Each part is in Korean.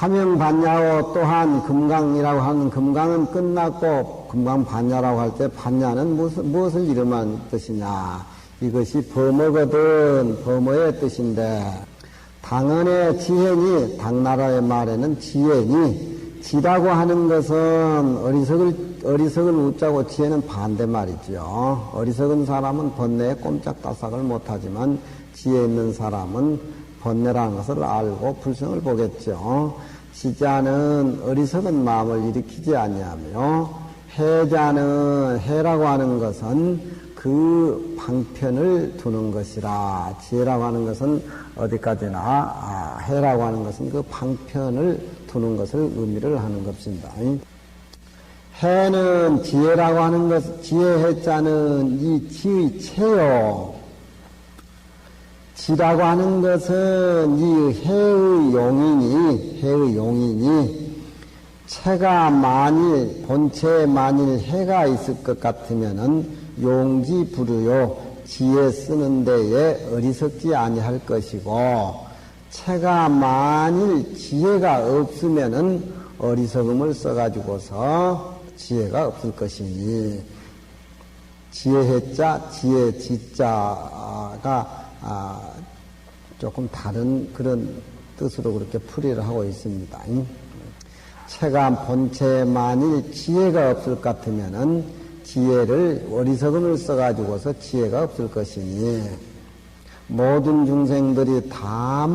화명반야오 또한 금강이라고 하는 금강은 끝났고 금강반야라고 할 때 반야는 무엇을 이름한 뜻이냐. 이것이 범어거든. 범어의 뜻인데 당언의 지혜니 당나라의 말에는 지혜니 지라고 하는 것은 어리석을 웃자고 지혜는 반대 말이죠. 어리석은 사람은 번뇌에 꼼짝다삭을 못하지만 지혜 있는 사람은 번뇌라는 것을 알고 불성을 보겠죠. 지자는 어리석은 마음을 일으키지 아니하며 해자는 해라고 하는 것은 그 방편을 두는 것이라. 지혜라고 하는 것은 어디까지나 해라고 하는 것은 그 방편을 두는 것을 의미를 하는 것입니다. 해는 지혜라고 하는 것, 지혜 해자는 이 지의 체요. 지라고 하는 것은 이 해의 용인이 체가 만일 본체에 만일 해가 있을 것 같으면은 용지 부르요 지혜 쓰는 데에 어리석지 아니할 것이고 체가 만일 지혜가 없으면은 어리석음을 써가지고서 지혜가 없을 것이니 지혜해자 지혜 지자가 조금 다른 그런 뜻으로 그렇게 풀이를 하고 있습니다. 체가 본체에 만일 지혜가 없을 것 같으면은 지혜를 어리석음을 써가지고서 지혜가 없을 것이니 모든 중생들이 다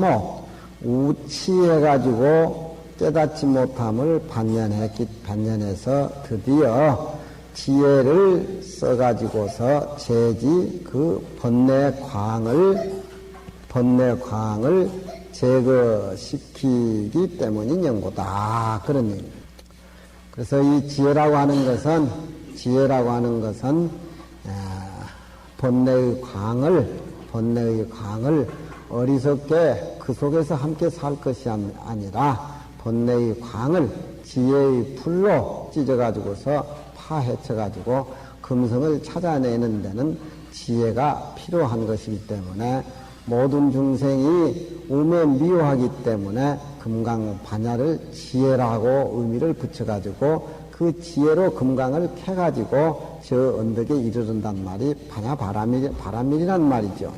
우치해가지고 깨닫지 못함을 반면해서 드디어 지혜를 써가지고서 재지 그 번뇌 광을 제거시키기 때문인 연고다. 그런 얘기입니다. 그래서 이 지혜라고 하는 것은 번뇌의 광을 어리석게 그 속에서 함께 살 것이 아니라 번뇌의 광을 지혜의 풀로 찢어가지고서 파헤쳐가지고 금성을 찾아내는 데는 지혜가 필요한 것이기 때문에 모든 중생이 음에 미워하기 때문에 금강반야를 지혜라고 의미를 붙여가지고 그 지혜로 금강을 캐가지고 저 언덕에 이르른단 말이 바람일이란 말이죠.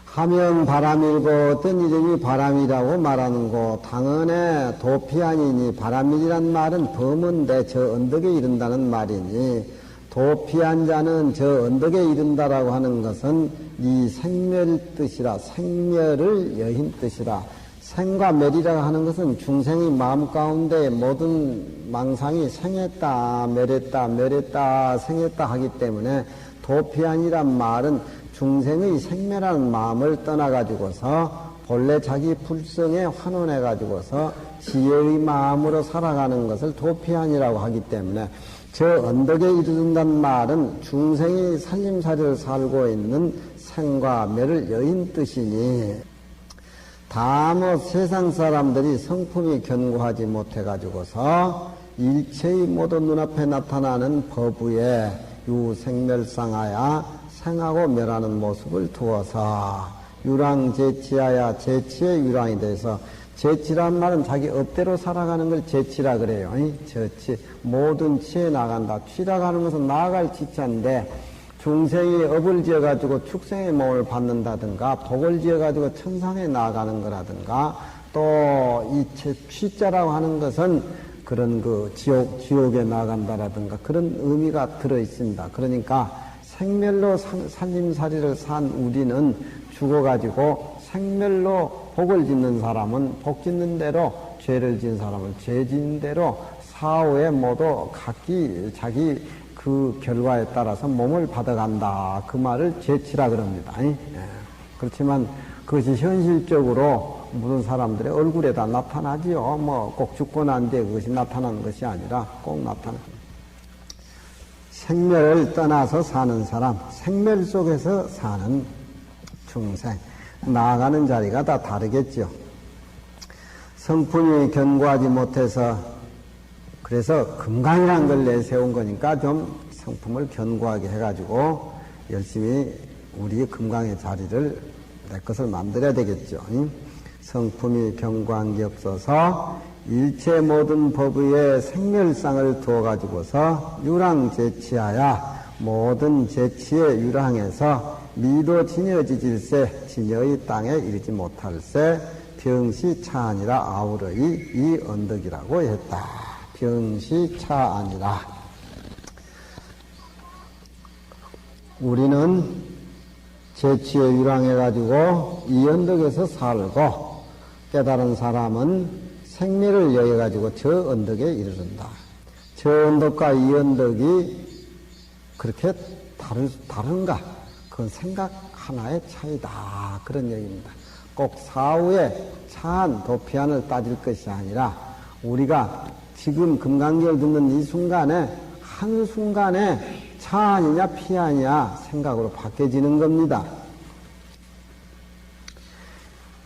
하명 바람일고 어떤 이름이 바람이라고 말하는 거 당연히 도피안이니 바람일이란 말은 범은데 저 언덕에 이른다는 말이니 도피한 자는 저 언덕에 이른다라고 하는 것은 이 생멸 뜻이라 생멸을 여힌 뜻이라 생과 멸이라고 하는 것은 중생의 마음 가운데 모든 망상이 생했다 멸했다 생했다 하기 때문에 도피안이란 말은 중생의 생멸한 마음을 떠나가지고서 본래 자기 불성에 환원해가지고서 지혜의 마음으로 살아가는 것을 도피안이라고 하기 때문에 저 언덕에 이르른다는 말은 중생이 살림살이를 살고 있는 생과 멸을 여인 뜻이니 다 세상 사람들이 성품이 견고하지 못해가지고서 일체의 모든 눈앞에 나타나는 법의 유생멸상하야 생하고 멸하는 모습을 두어서 유랑제치하야 제치의 유랑이 돼서 제치란 말은 자기 업대로 살아가는 걸 제치라 그래요. 저치 모든 치에 나간다. 치라고 하는 것은 나아갈 치자인데 중생이 업을 지어가지고 축생의 몸을 받는다든가 복을 지어가지고 천상에 나아가는 거라든가 또 이 취자라고 하는 것은 그런 그 지옥에 나아간다라든가 그런 의미가 들어 있습니다. 그러니까 생멸로 살림살이를 산 우리는 죽어가지고 생멸로 복을 짓는 사람은 복 짓는 대로 죄를 지은 사람은 죄 지은 대로 사후에 모두 각기 자기 그 결과에 따라서 몸을 받아간다. 그 말을 제치라 그럽니다. 그렇지만 그것이 현실적으로 모든 사람들의 얼굴에다 나타나지요. 꼭 죽고 난 뒤에 그것이 나타나는 것이 아니라 꼭 나타납니다. 생멸을 떠나서 사는 사람, 생멸 속에서 사는 중생, 나아가는 자리가 다 다르겠죠. 성품이 견고하지 못해서 그래서 금강이라는 걸 내세운 거니까 좀 성품을 견고하게 해가지고 열심히 우리 금강의 자리를 내 것을 만들어야 되겠죠. 성품이 경광기 없어서 일체 모든 법의 생멸상을 두어가지고서 유랑제치하여 모든 제치에 유랑해서 미도 진여지질세 진여의 땅에 이르지 못할세 병시차아니라 아우러이 이 언덕이라고 했다. 병시차아니라. 우리는 제치에 유랑해가지고 이 언덕에서 살고 깨달은 사람은 생매를 여해가지고 저 언덕에 이르른다. 저 언덕과 이 언덕이 그렇게 다른가? 그건 생각 하나의 차이다. 그런 얘기입니다. 꼭 사후에 차한 도피안을 따질 것이 아니라 우리가 지금 금강경을 듣는 이 순간에 한순간에 차안이냐 피안이냐 생각으로 바뀌어지는 겁니다.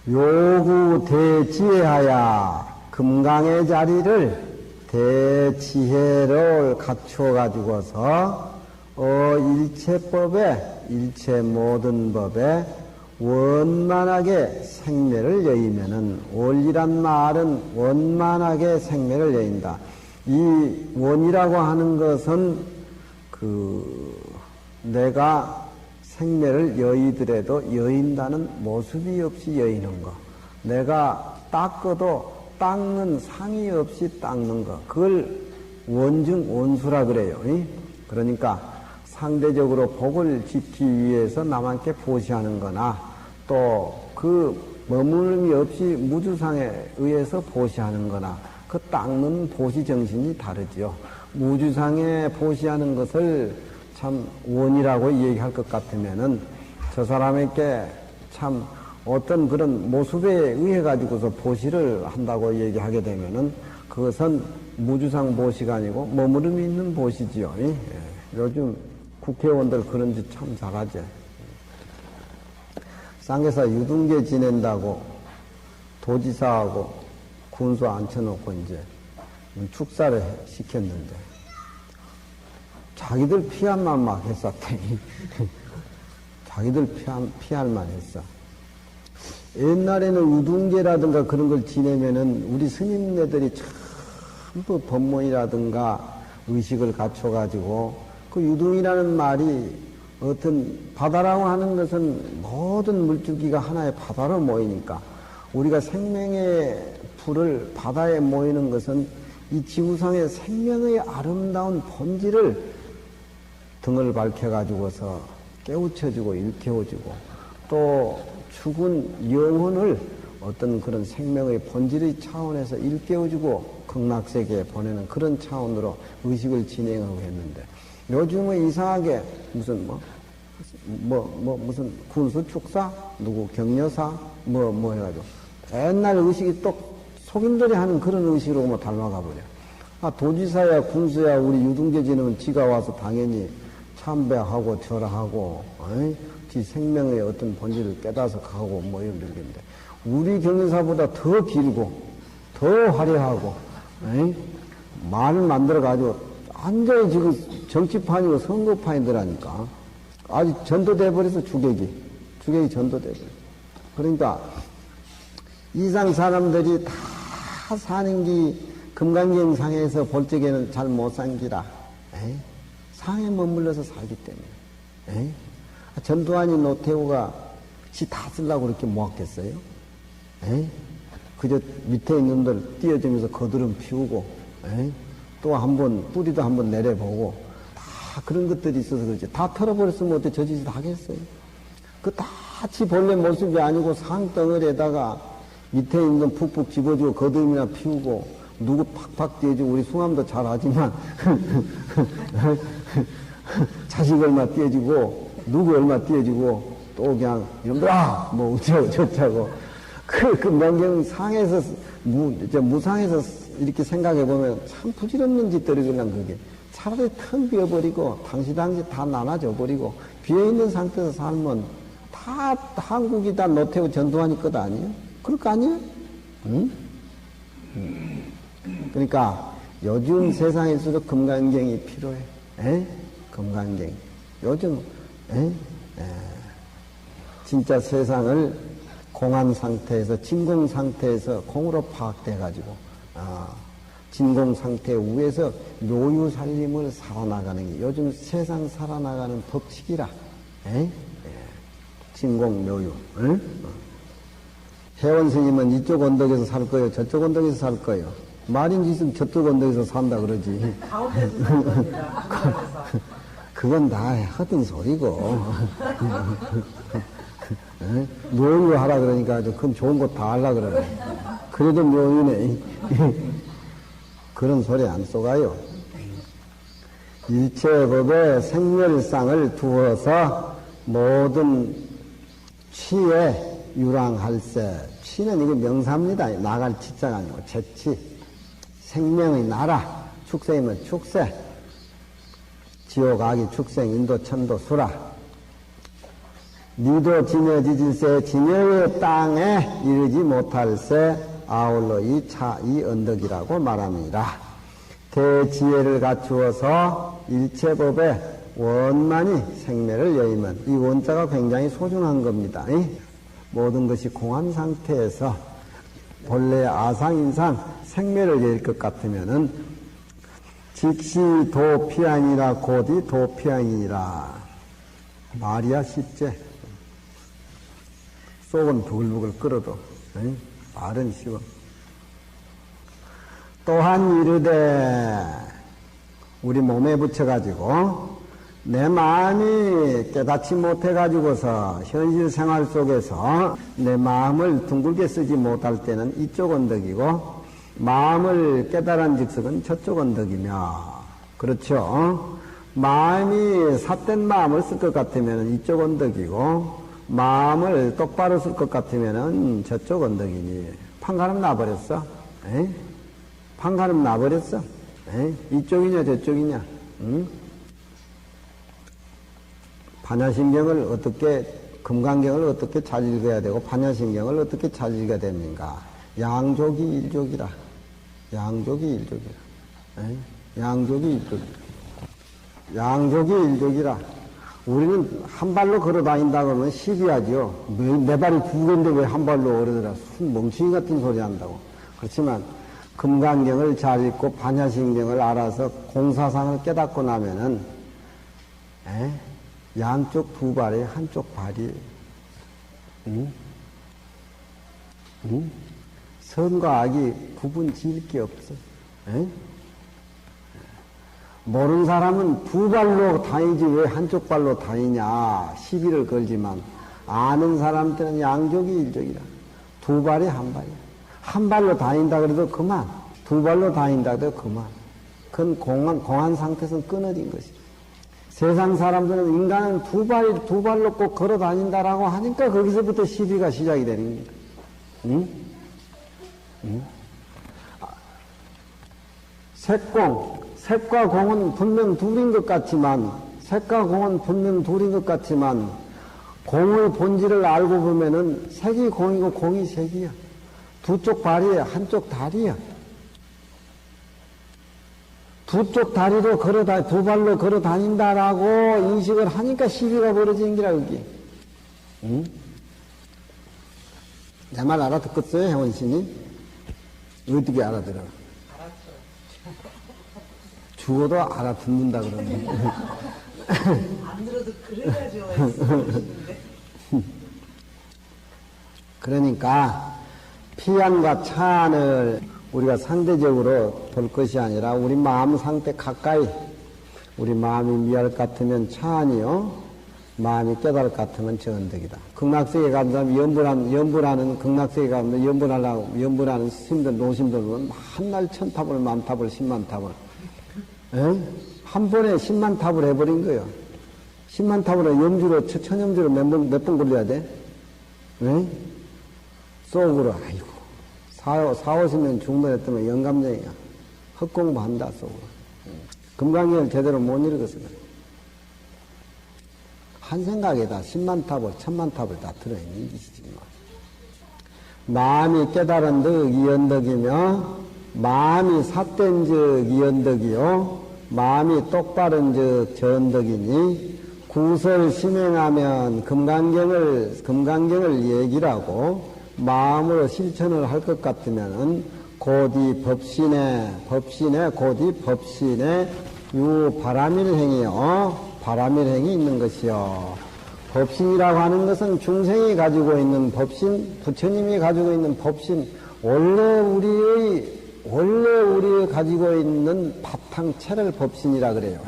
요구 대지혜하야 금강의 자리를 대지혜를 갖추어 가지고서 일체법에 일체 모든 법에 원만하게 생매를 여의면은 원리란 말은 원만하게 생매를 여인다. 이 원이라고 하는 것은 내가 생매를 여의더라도 여인다는 모습이 없이 여의는 거. 내가 닦아도 닦는 상이 없이 닦는 거. 그걸 원증 원수라 그래요. 그러니까 상대적으로 복을 짓기 위해서 남한테 보시하는 거나 또 그 머무름이 없이 무주상에 의해서 보시하는 거나 그 닦는 보시 정신이 다르지요. 무주상에 보시하는 것을 참 원이라고 얘기할 것 같으면은 저 사람에게 참 어떤 그런 모습에 의해 가지고서 보시를 한다고 얘기하게 되면은 그것은 무주상 보시가 아니고 머무름이 있는 보시지요. 요즘 국회의원들 그런 짓 참 잘하지. 쌍계사 유등계 지낸다고 도지사하고 군수 앉혀놓고 이제 축사를 시켰는데 자기들 피할만 막 했었더니 자기들 피할만 했어. 옛날에는 유등계라든가 그런 걸 지내면은 우리 스님네들이 전부 법문이라든가 의식을 갖춰가지고 그 유등이라는 말이 어떤 바다라고 하는 것은 모든 물줄기가 하나의 바다로 모이니까 우리가 생명의 불을 바다에 모이는 것은 이 지구상의 생명의 아름다운 본질을 등을 밝혀가지고서 깨우쳐주고 일깨워주고 또 죽은 영혼을 어떤 그런 생명의 본질의 차원에서 일깨워주고 극락세계에 보내는 그런 차원으로 의식을 진행하고 했는데 요즘은 이상하게 무슨 무슨 군수 축사 누구 격려사 뭐 해가지고 옛날 의식이 또 속인들이 하는 그런 의식으로 뭐 닮아가 버려. 도지사야 군수야 우리 유등제 지내면 지가 와서 당연히 참배하고 절하고 지 생명의 어떤 본질을 깨닫아서 가고 뭐 이런 일인데 우리 격려사보다 더 길고 더 화려하고 말을 만들어 가지고 완전히 지금 정치판이고 선거판이더라니까. 아주 전도돼 버려서 주객이 전도돼 버려. 그러니까 이상 사람들이 다 사는 게 금강경 상에서 볼 적에는 잘 못 산기라. 상에 머물러서 살기 때문에. 전두환이 노태우가 지 다 쓰려고 그렇게 모았겠어요? 그저 밑에 있는 들 띄어주면서 거드름 피우고, 또 한번 뿌리도 한번 내려보고 다 그런 것들이 있어서 그렇지. 다 털어버렸으면 어떻게 저 짓을 하겠어요? 그 다 지 본래 모습이 아니고 상덩어리에다가 밑에 있는 푹푹 집어주고 거드름이나 피우고 누구 팍팍 띄워주고 우리 숭암도 잘하지만 자식 얼마 띄워주고 누구 얼마 띄워주고 또 그냥 이놈들아 뭐 어쩌고 저쩌고 그 명경 상에서 무상에서 이렇게 생각해 보면 참 부질없는 짓들이 그냥 그게 차라리 텅 비어버리고 당시 다 나눠져 버리고 비어있는 상태에서 살면 다 한국이 다 노태우 전두환이 것 아니에요? 그럴 거 아니에요? 응? 그러니까 요즘 세상에서도 금강경이 필요해. 금강경. 요즘 진짜 세상을 공한 상태에서, 진공 상태에서 공으로 파악돼가지고, 진공 상태 위에서 묘유 살림을 살아나가는 게 요즘 세상 살아나가는 법칙이라. 진공 묘유. 회원 스님은 이쪽 언덕에서 살 거예요? 저쪽 언덕에서 살 거예요? 말인지 있으면 저쪽 언덕에서 산다 그러지. 가운데서 살 겁니다. 그건 다 하던 소리고. 묘유 하라 그러니까 그건 좋은 거 다 하려 그러네. 그래도 묘유네. 그런 소리 안 쏘가요. 일체법에 생멸상을 두어서 모든 취에 유랑할세. 취는 이거 명사입니다. 나갈 치자가 아니고 재치. 생명의 나라. 축생이면 축세. 지옥, 악이, 축생, 인도, 천도, 수라. 니도 진여지질세. 진여의 땅에 이르지 못할세. 아울러 이 언덕이라고 말합니다. 대지혜를 갖추어서 일체법에 원만히 생매를 여의면 이 원자가 굉장히 소중한 겁니다. 모든 것이 공한 상태에서 본래 아상인상 생매를 여일 것 같으면은 즉시 도피안이라 곧이 도피안이라. 말이야 쉽지. 속은 부글부글 끓어도 말은 쉬워. 또한 이르되 우리 몸에 붙여가지고 내 마음이 깨닫지 못해가지고서 현실 생활 속에서 내 마음을 둥글게 쓰지 못할 때는 이쪽 언덕이고 마음을 깨달은 즉석은 저쪽 언덕이며 그렇죠. 마음이 삿된 마음을 쓸 것 같으면 이쪽 언덕이고 마음을 똑바로 쓸 것 같으면 저쪽 언덕이니 판가름 나버렸어. 판가름 나버렸어. 이쪽이냐 저쪽이냐. 응? 반야신경을 어떻게 금강경을 어떻게 잘 읽어야 되고 반야신경을 어떻게 잘 읽어야 됩니까? 양족이 일족이라. 양족이 일족이라. 양족이 일족이라. 양족이 일족이라. 우리는 한 발로 걸어 다닌다 그러면 시비하죠. 내 발이 두 개인데 왜 한 발로 걸으더라. 순 멍청이 같은 소리 한다고. 그렇지만 금강경을 잘 읽고 반야신경을 알아서 공사상을 깨닫고 나면은 양쪽 두 발에 한쪽 발이 선과 악이 구분 지을 게 없어. 모르는 사람은 두 발로 다니지 왜 한쪽 발로 다니냐 시비를 걸지만 아는 사람들은 양족이 일족이라. 두 발에 한 발이야. 한 발로 다닌다 그래도 그만. 두 발로 다닌다 그래도 그만. 그건 공한 상태에서 끊어진 것이죠. 세상 사람들은 인간은 두 발로 꼭 걸어 다닌다라고 하니까 거기서부터 시비가 시작이 되는 겁니다. 응? 응? 색과 공은 분명 둘인 것 같지만, 색과 공은 분명 둘인 것 같지만, 공의 본질을 알고 보면은 색이 공이고 공이 색이야. 두 쪽 발이야, 한쪽 다리야. 두 쪽 다리로 두 발로 걸어 다닌다라고 인식을 하니까 시비가 벌어지는 기라, 여기. 응? 내 말 알아듣겠어요, 혜원씨니? 어떻게 알아들어? 죽어도 알아듣는다 그러는데. 안 들어도 그래가지고 그러니까 피안과 차안을 우리가 상대적으로 볼 것이 아니라 우리 마음 상태 가까이 우리 마음이 미할 것 같으면 차안이요. 마음이 깨달을 것 같으면 저언덕이다. 극락세계 간 사람 연불하는 극락세계 가면 연불하는 스님들 노심들은 한날 1000탑을 만탑을 10만탑을 한 번에 10만 탑을 해버린 거예요. 10만 탑으로 염주로 천염주로 몇 번 굴려야 돼? 속으로 아이고 40~50년 중도했더니 영감쟁이야. 헛공부한다 속으로. 금강경을 제대로 못 읽어서 그래. 한 생각에다 10만 탑을 1000만 탑을 다 들어있는 것이지 뭐. 마음이 깨달은 덕 이언덕이며 마음이 삿된 적 이언덕이요 마음이 똑바른 적 저언덕이니 구설 심행하면 금강경을 얘기를 하고 마음으로 실천을 할 것 같으면은 곧이 법신에 곧이 법신에 유 바람일행이요. 바람일행이 있는 것이요. 법신이라고 하는 것은 중생이 가지고 있는 법신, 부처님이 가지고 있는 법신, 원래 우리가 가지고 있는 바탕체를 법신이라 그래요.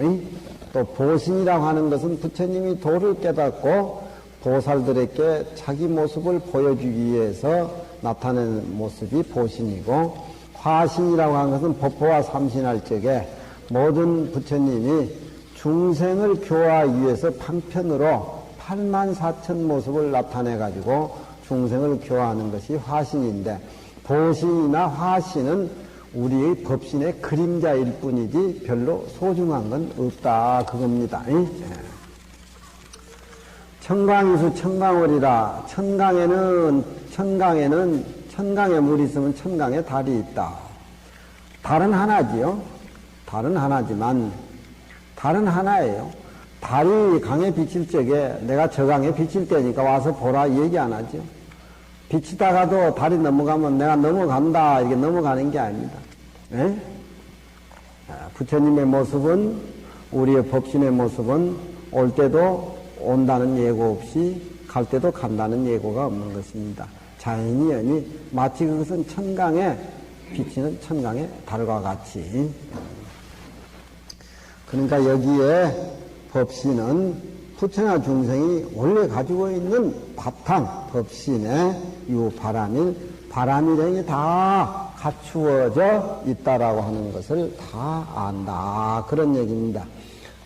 또 보신이라고 하는 것은 부처님이 도를 깨닫고 보살들에게 자기 모습을 보여주기 위해서 나타내는 모습이 보신이고, 화신이라고 하는 것은 법화와 삼신할 적에 모든 부처님이 중생을 교화하기 위해서 판편으로 84,000 모습을 나타내 가지고 중생을 교화하는 것이 화신인데, 보신이나 화신은 우리의 법신의 그림자일 뿐이지 별로 소중한 건 없다 그겁니다. 청강이수 청강월이라. 천강에 물이 있으면 천강에 달이 있다. 달은 하나지요. 달은 하나지만 달은 하나예요. 달이 강에 비칠 적에 내가 저 강에 비칠 때니까 와서 보라 얘기 안 하죠. 비치다가도 달이 넘어가면 내가 넘어간다 이렇게 넘어가는 게 아닙니다. 예? 부처님의 모습은, 우리의 법신의 모습은 올 때도 온다는 예고 없이 갈 때도 간다는 예고가 없는 것입니다. 자연히 마치 그것은 천강에 비치는 천강의 달과 같이. 그러니까 여기에 법신은 부처나 중생이 원래 가지고 있는 바탕 법신에 유 바람일행이 다 갖추어져 있다라고 하는 것을 다 안다 그런 얘기입니다.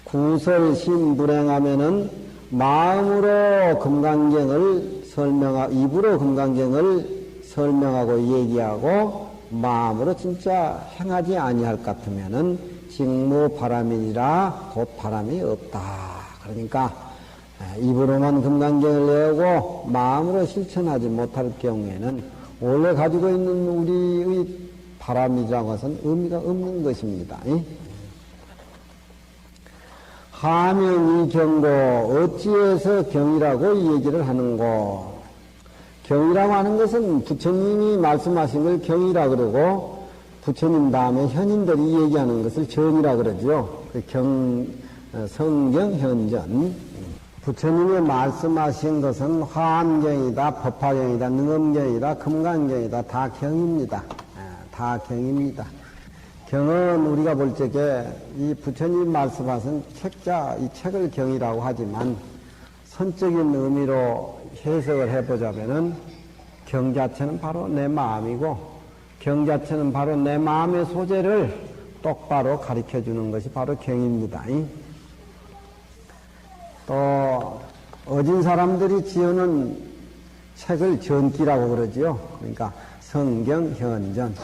구설심불행하면은 마음으로 금강경을 입으로 금강경을 설명하고 얘기하고 마음으로 진짜 행하지 아니할 것 같으면은 직무 바람이라 곧 바람이 없다. 그러니까 입으로만 금강경을 외우고 마음으로 실천하지 못할 경우에는 원래 가지고 있는 우리의 바람이라고 해서는 의미가 없는 것입니다. 하명이 경고, 어찌해서 경이라고 얘기를 하는고. 경이라고 하는 것은 부처님이 말씀하신 걸 경이라 그러고, 부처님 다음에 현인들이 얘기하는 것을 전이라 그러죠. 성경 현전. 부처님이 말씀하신 것은 화엄경이다, 법화경이다, 능엄경이다, 금강경이다. 다 경입니다. 다 경입니다. 경은 우리가 볼 적에 이 부처님 말씀하신 책자, 이 책을 경이라고 하지만 선적인 의미로 해석을 해보자면은 경 자체는 바로 내 마음이고, 경 자체는 바로 내 마음의 소재를 똑바로 가르쳐 주는 것이 바로 경입니다. 또 어진 사람들이 지어놓은 책을 전기라고 그러지요. 그러니까 성경, 현전.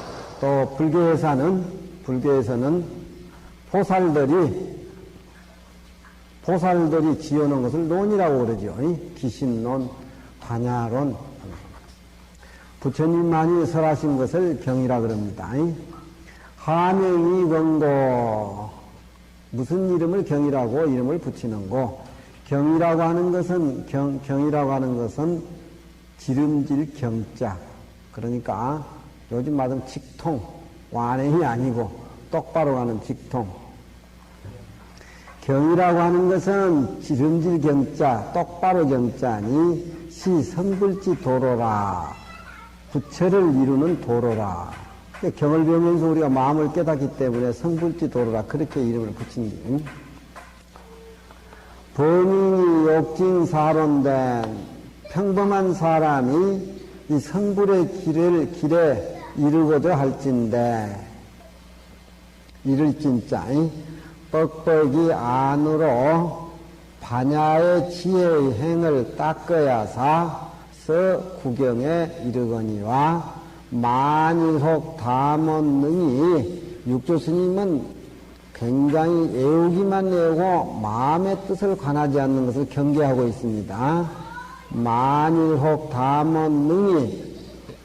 또 불교에서는 보살들이 지어놓은 것을 논이라고 그러죠. 기신론, 반야론. 부처님만이 설하신 것을 경이라 그럽니다. 하명이 경고. 무슨 이름을 경이라고 이름을 붙이는고. 경이라고 하는 것은 지름질 경자. 그러니까 요즘 말하면 직통, 완행이 아니고 똑바로 가는 직통. 경이라고 하는 것은 지름질 경자, 똑바로 경자니 시 성불지 도로라. 부처를 이루는 도로라. 경을 배우면서 우리가 마음을 깨닫기 때문에 성불지 도로라 그렇게 이름을 붙인 게. 범인이 욕징사론된 평범한 사람이 이 성불의 길에 이르고자 할진데, 이를진짜 뻑뻑이 안으로 반야의 지혜의 행을 닦아야사 서 구경에 이르거니와 만일혹 담원능이 육조스님은 굉장히 애우기만 애우고 마음의 뜻을 관하지 않는 것을 경계하고 있습니다. 만일혹 담원능이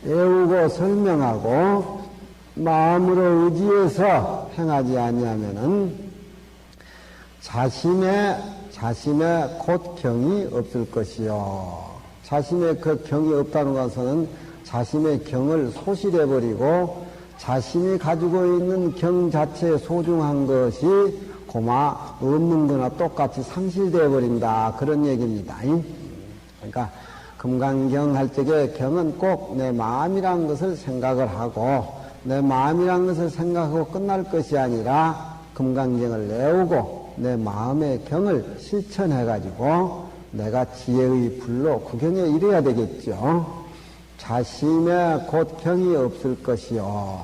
애우고 설명하고 마음으로 의지해서 행하지 아니하면은 자신의 자심에 곧 경이 없을 것이요. 자심에 그 경이 없다는 것은 자심의 경을 소실해버리고 자신이 가지고 있는 경 자체에 소중한 것이 고마 없는 거나 똑같이 상실되어 버린다. 그런 얘기입니다. 그러니까 금강경 할 적에 경은 꼭 내 마음이란 것을 생각을 하고 내 마음이란 것을 생각하고 끝날 것이 아니라 금강경을 내우고 내 마음의 경을 실천해가지고 내가 지혜의 불로 구경에 이래야 되겠죠. 자심에 곧 경이 없을 것이요.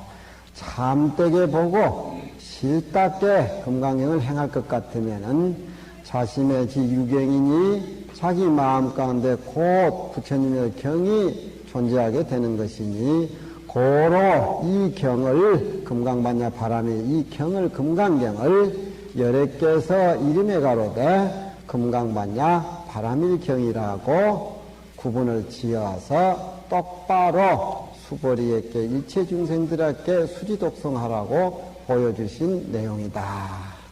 참되게 보고 실답게 금강경을 행할 것 같으면은 자심의 지유경이니 자기 마음 가운데 곧 부처님의 경이 존재하게 되는 것이니 고로 이 경을 금강반야 바람의 이 경을 금강경을 여래께서 이름에 가로되 금강반야 바람일경이라고 구분을 지어서 똑바로 수보리에게 일체 중생들에게 수지독성하라고 보여주신 내용이다.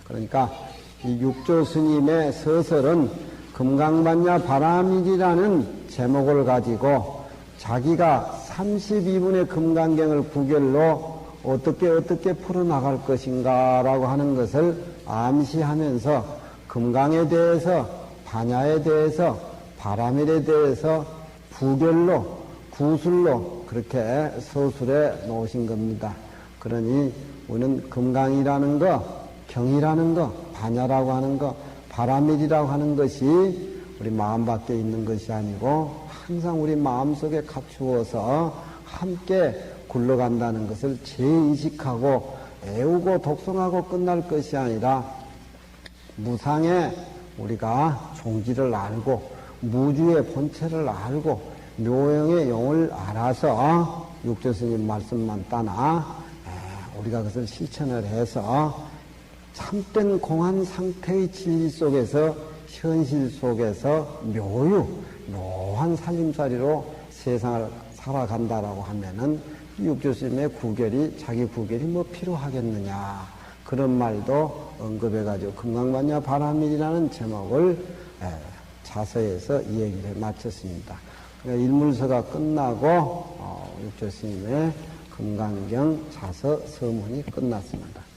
그러니까 이 육조 스님의 서설은 금강반야 바람일이라는 제목을 가지고 자기가 32분의 금강경을 구결로 어떻게 풀어나갈 것인가라고 하는 것을 암시하면서 금강에 대해서 반야에 대해서 바람일에 대해서 부결로 구술로 그렇게 서술해 놓으신 겁니다. 그러니 우리는 금강이라는 거, 경이라는 거, 반야라고 하는 거, 바람일이라고 하는 것이 우리 마음 밖에 있는 것이 아니고 항상 우리 마음속에 갖추어서 함께 굴러간다는 것을 재인식하고 애우고 독성하고 끝날 것이 아니라 무상에 우리가 종지를 알고 무주의 본체를 알고 묘형의 용을 알아서 육조스님 말씀만 따나 우리가 그것을 실천을 해서 참된 공한 상태의 진리 속에서 현실 속에서 묘한 살림살이로 세상을 살아간다라고 하면은 육조스님의 구결이 자기 구결이 뭐 필요하겠느냐 그런 말도 언급해가지고 금강반야 바람일이라는 제목을 자서에서 이 얘기를 마쳤습니다. 그러니까 일물서가 끝나고 육조스님의 금강경 자서 서문이 끝났습니다.